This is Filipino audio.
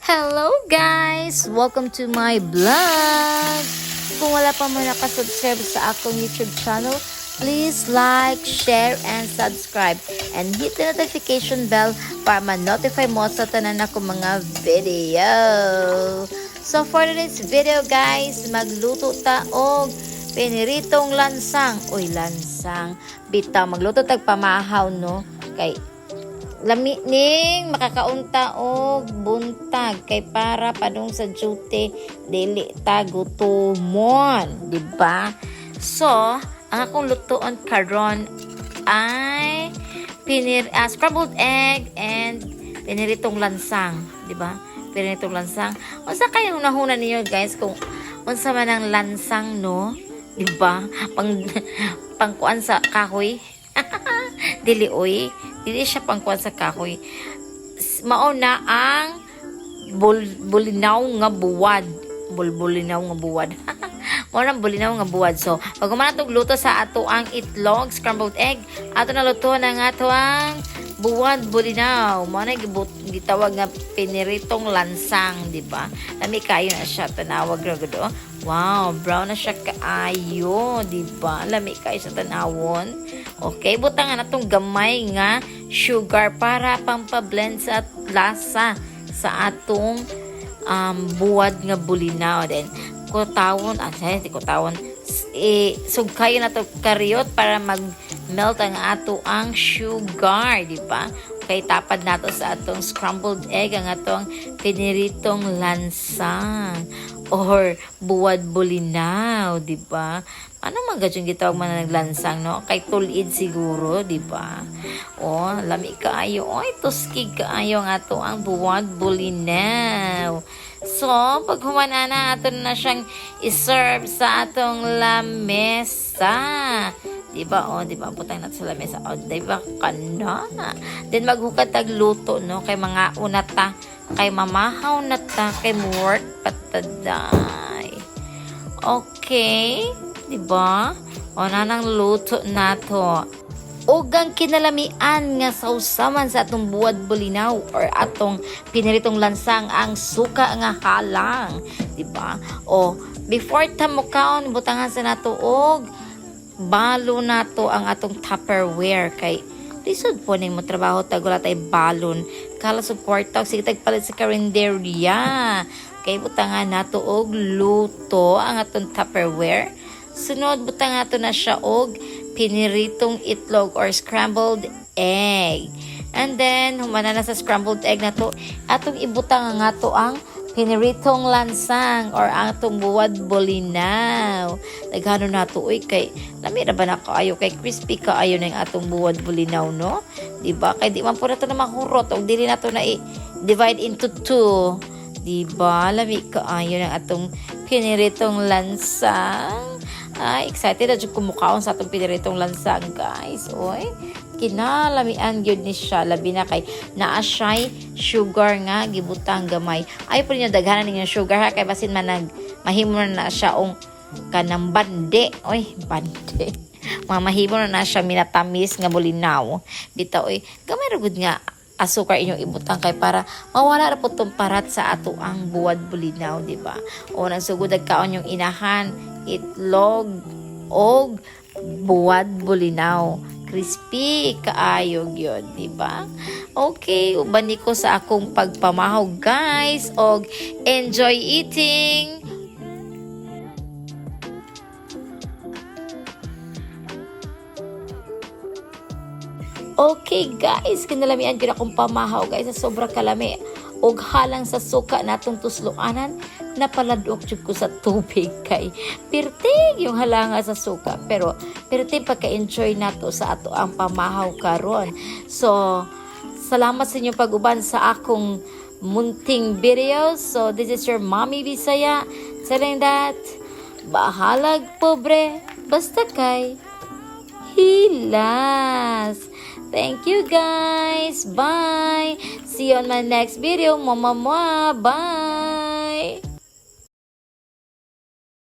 Hello guys! Welcome to my vlog! Kung wala pa mo nakasubscribe sa akong YouTube channel, please like, share, and subscribe. And hit the notification bell para ma-notify mo sa tanan ako mga video. So for today's video guys, magluto ta og piniritong lansang. Uy, lansang. Bitaw, magluto tag pamahaw no? Kay lami ning makakaunta og buntag kay para padung sa duty dili ta gutomon, di ba? So, ang akong lutoon karon ay scrambled egg and piniritong lansang, di ba? Piniritong lansang. Unsa kayo nahuna niyo guys kung unsa man ang lansang no? Di ba? Pang kuan sa kahoy. Dili oy, dili siya pangkuan sa kahoy. Mao na ang bulinaw nga buwad. Bulinaw nga buwad. Mao na bulinaw nga buwad. So, pag man natong luto sa ato ang itlog, scrambled egg, ato na luto na nga ato ang buwad bulinaw. Mao na gitawag nga piniritong lansang, di ba? Lami kayo na siya tanawag ra gud. Wow, brown na siya kaayo, di ba? Lami kayo sa tanawon. Okay, butangan na itong gamay nga sugar para pampablend sa lasa sa atong buwad nga bulinaw. Then, kutawon, sugkayo na ito karyot para mag-melt ang ato ang sugar, di ba? Okay, tapad nato sa atong scrambled egg ang atong piniritong lansang or buwad bulinaw, di ba? Ano man gadyong gitawag man na naglansang, no? Kay tulid siguro, di ba? O, lami kaayo. Oy, tuskig kaayo nga to ang buwad bulinaw. So, pag humana na, ato na siyang iserve sa atong lamesa. Di ba? O, di ba? Putang natin sa lamesa. O, di ba? Kana. Then, maghukad tagluto, no? Kay mga unata. Kay mamahaw na ta. Kay work pataday. Okay. Diba? O nanang luto na to. Ugang kinalamian nga sausaman sa atong buwad bulinaw or atong piniritong lansang ang suka nga halang. Diba? O before ta mo kaon, butangan sa nato og balo nato ang atong Tupperware kay lisod po ning mo trabaho tagula tay balon. Kala support tag sige tagpalit sa karinderya. Kay butangan nato og luto ang atong Tupperware. Sunod, butang nato na siya og piniritong itlog or scrambled egg. And then, humana na sa scrambled egg na to, atong ibutang nga to ang piniritong lansang or atong buwad bulinaw. Naghano na to, uy, kay lamira ba na kaayo, kay crispy kaayo na yung atong buwad bulinaw, no? Diba? Kay di man po na to na mahurot, o dili na to na i-divide into two. Diba? Lami kaayo ng atong piniritong lansang. Ay, excited na dyan kumukaon sa atong piniritong lansang, guys. Oy, kinalamian yun ni siya. Labi na kay naa siya'y sugar nga, gibutang gamay. Ay, po ninyo, daghanan ninyo sugar ha. Kay basin man mahimo na siya ang kanang bande. Oy, bande. Mahimo na siya minatamis nga bulinaw. Dito, oy, gamay ragod nga asukar inyong ibutang kay para mawala na po itong parat sa ato ang buwad bulinaw, di ba? O nagsugod kaon yung inahan, itlog, og buwad bulinaw. Crispy kaayog yun, di ba? Okay, uban ko sa akong pagpamahaw, guys. Og enjoy eating! Okay guys, kinalamian ko na akong pamahaw guys sa sobra kalami og halang sa suka natong tusloanan napaladok jud ko sa tubig kay pirtig yung halanga sa suka pero pirtig pagka-enjoy nato sa ato ang pamahaw karon. So salamat sa inyong pag-uban sa akong munting videos. So this is your Mommy Bisaya saying that bahalag pobre basta kay hilas. Thank you guys. Bye. See you on my next video. Mama. Bye.